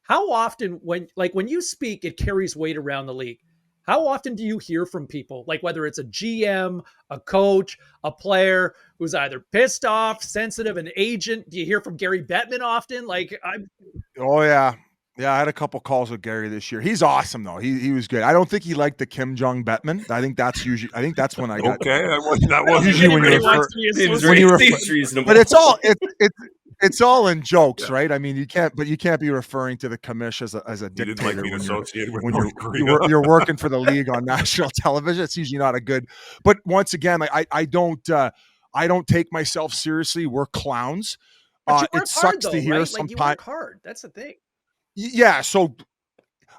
how often when you speak, it carries weight around the league. How often do you hear from people, like whether it's a GM, a coach, a player who's either pissed off, sensitive, an agent? Do you hear from Gary Bettman often? Oh yeah. Yeah, I had a couple calls with Gary this year. He's awesome though. He was good. I don't think he liked the Kim Jong Bettman. I think that's when I got okay. That was usually when you refer, seems reasonable. but it's all in jokes, right? I mean, you can't be referring to the commish as a dictator. Didn't like being associated with when North Korea. you're working for the league on national television. It's usually not a good. But once again, I don't take myself seriously. We're clowns. But it sucks to hear right? sometimes. You work hard. That's the thing. Yeah. So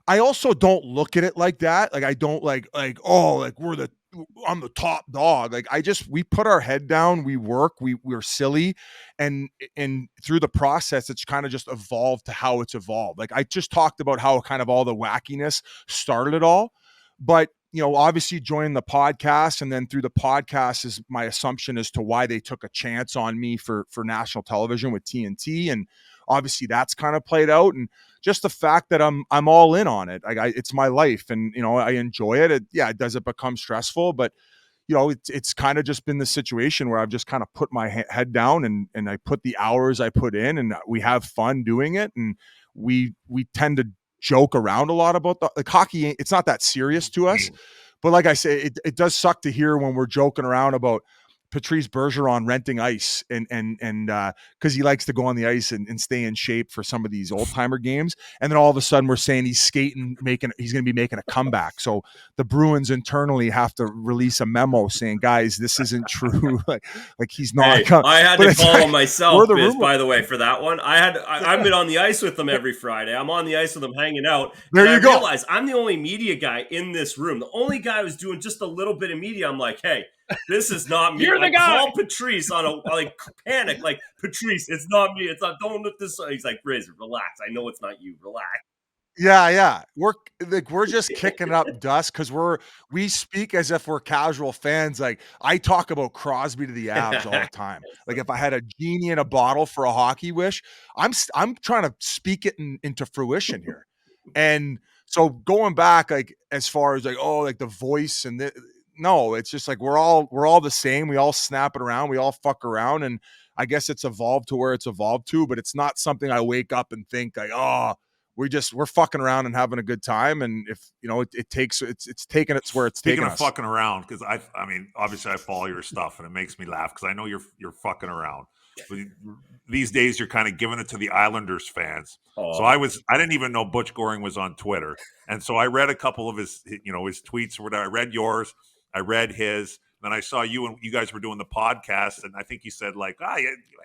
I also don't look at it like that. Like I don't I'm the top dog. Like we put our head down, we work, we're silly. And through the process, it's kind of just evolved to how it's evolved. Like I just talked about how kind of all the wackiness started it all. But, obviously joining the podcast, and then through the podcast is my assumption as to why they took a chance on me for national television with TNT. And obviously that's kind of played out. And just the fact that I'm all in on it. It's my life, and I enjoy it. Does it become stressful? But it's kind of just been the situation where I've just kind of put my head down and I put the hours I put in, and we have fun doing it. And we tend to joke around a lot about the hockey. It's not that serious to us, but like I say, it does suck to hear when we're joking around about Patrice Bergeron renting ice and because he likes to go on the ice and stay in shape for some of these old timer games. And then all of a sudden we're saying he's skating, he's going to be making a comeback. So the Bruins internally have to release a memo saying, guys, this isn't true. like he's not. Hey, I had to call him myself, by the way, for that one. I've been on the ice with them every Friday. I'm on the ice with them hanging out. There you go. I realize I'm the only media guy in this room. The only guy who's doing just a little bit of media. I'm like, hey, this is not me. You're the guy. Call Patrice on panic. Like, Patrice, it's not me. It's not. Don't look this. He's like, Razor, relax. I know it's not you. Relax. Yeah. We're just kicking up dust because we speak as if we're casual fans. Like I talk about Crosby to the Avs all the time. Like if I had a genie in a bottle for a hockey wish, I'm trying to speak it into fruition here. And so going back, like as far as the voice and no, it's just like we're all the same. We all snap it around. We all fuck around, and I guess it's evolved to where it's evolved to. But it's not something I wake up and think like, oh, we're fucking around and having a good time. And if it's taking it to where it's taking us. Speaking of fucking around, because I mean, obviously I follow your stuff and it makes me laugh because I know you're fucking around. But these days you're kind of giving it to the Islanders fans. Oh. So I didn't even know Butch Goring was on Twitter, and so I read a couple of his his tweets or whatever. I read yours. I read his, then I saw you guys were doing the podcast, and I think you said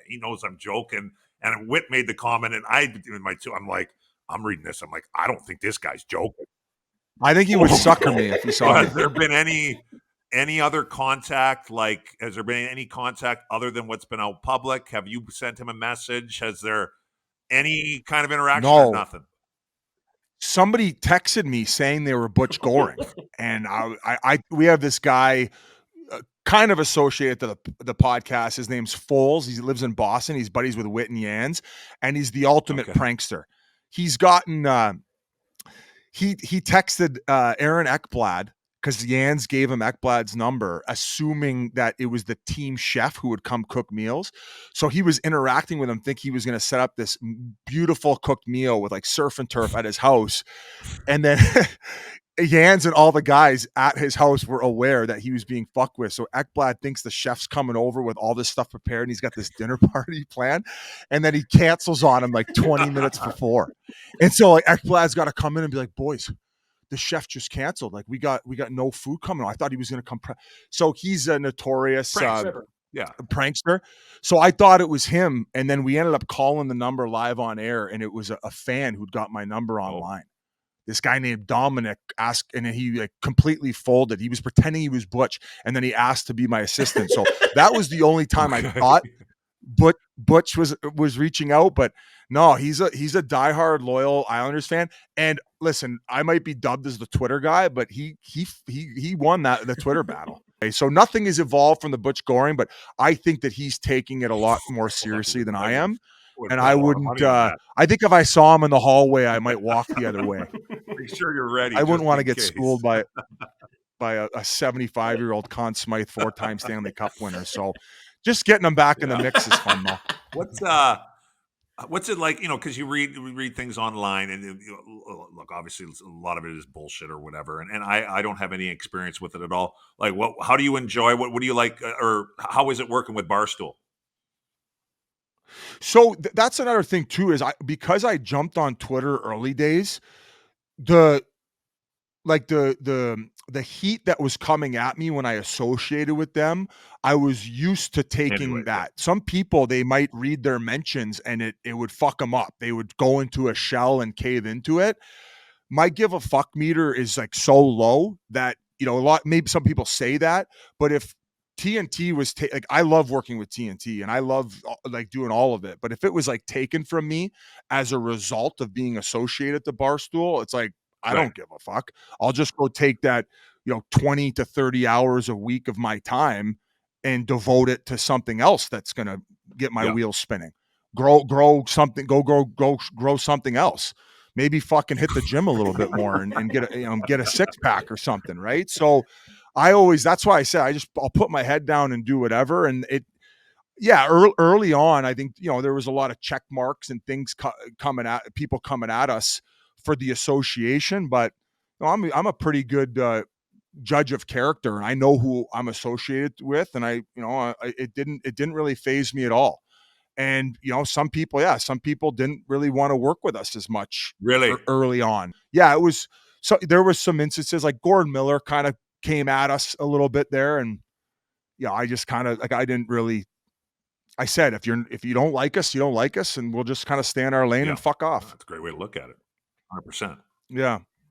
he knows I'm joking. And Whit made the comment, and I'm like, I'm reading this. I'm like, I don't think this guy's joking. I think he would sucker me if he saw me. Has there been any other contact? Like, has there been any contact other than what's been out public? Have you sent him a message? Has there any kind of interaction or nothing? Somebody texted me saying they were Butch Goring, and we have this guy kind of associated to the podcast. His name's Foles. He lives in Boston. He's buddies with Whit and Yans, and he's the ultimate prankster. He's gotten he texted Aaron Ekblad because Yans gave him Ekblad's number, assuming that it was the team chef who would come cook meals. So he was interacting with him, think he was going to set up this beautiful cooked meal with like surf and turf at his house. And then Yans and all the guys at his house were aware that he was being fucked with. So Ekblad thinks the chef's coming over with all this stuff prepared, and he's got this dinner party planned. And then he cancels on him like 20 minutes before. And so like Ekblad's got to come in and be like, boys, the chef just canceled. Like we got no food coming. I thought he was going to come. So he's a notorious prankster. So I thought it was him. And then we ended up calling the number live on air, and it was a fan who'd got my number online. This guy named Dominic asked, and then he completely folded. He was pretending he was Butch, and then he asked to be my assistant. So that was the only time I thought Butch was reaching out. But no, he's a diehard loyal Islanders fan. And listen, I might be dubbed as the Twitter guy, but he won the Twitter battle. Okay, so nothing has evolved from the Butch Goring, but I think that he's taking it a lot more seriously than I am. and I wouldn't. I think if I saw him in the hallway, I might walk the other way. Make sure you're ready. I wouldn't want to get schooled by a 75-year-old Conn Smythe 4-time Stanley Cup winner. So just getting them back in the mix is fun, though. What's it like? Because you read things online, and look, obviously a lot of it is bullshit or whatever. And I don't have any experience with it at all. Like, how do you enjoy? What do you like? Or how is it working with Barstool? So that's another thing too, is because I jumped on Twitter early days, the heat that was coming at me when I associated with them, I was used to taking that. Yeah. Some people, they might read their mentions and it would fuck them up. They would go into a shell and cave into it. My give a fuck meter is like so low that, maybe some people say that, but if TNT was like, I love working with TNT and I love like doing all of it. But if it was like taken from me as a result of being associated to Barstool, it's like, I don't give a fuck. I'll just go take that, 20 to 30 hours a week of my time and devote it to something else that's going to get my wheels spinning. Grow something, grow something else. Maybe fucking hit the gym a little bit more and get a 6-pack or something. Right. So that's why I said, I'll put my head down and do whatever. And early on, I think, there was a lot of check marks and things coming at us for the association, but I'm a pretty good judge of character, and I know who I'm associated with, and it didn't really faze me at all. And some people didn't really want to work with us as much early on. Yeah, it was. So there was some instances like Gordon Miller kind of came at us a little bit there, and I just kind of I didn't really. I said, if you don't like us, you don't like us, and we'll just kind of stay in our lane and fuck off. That's a great way to look at it. 100%. Yeah.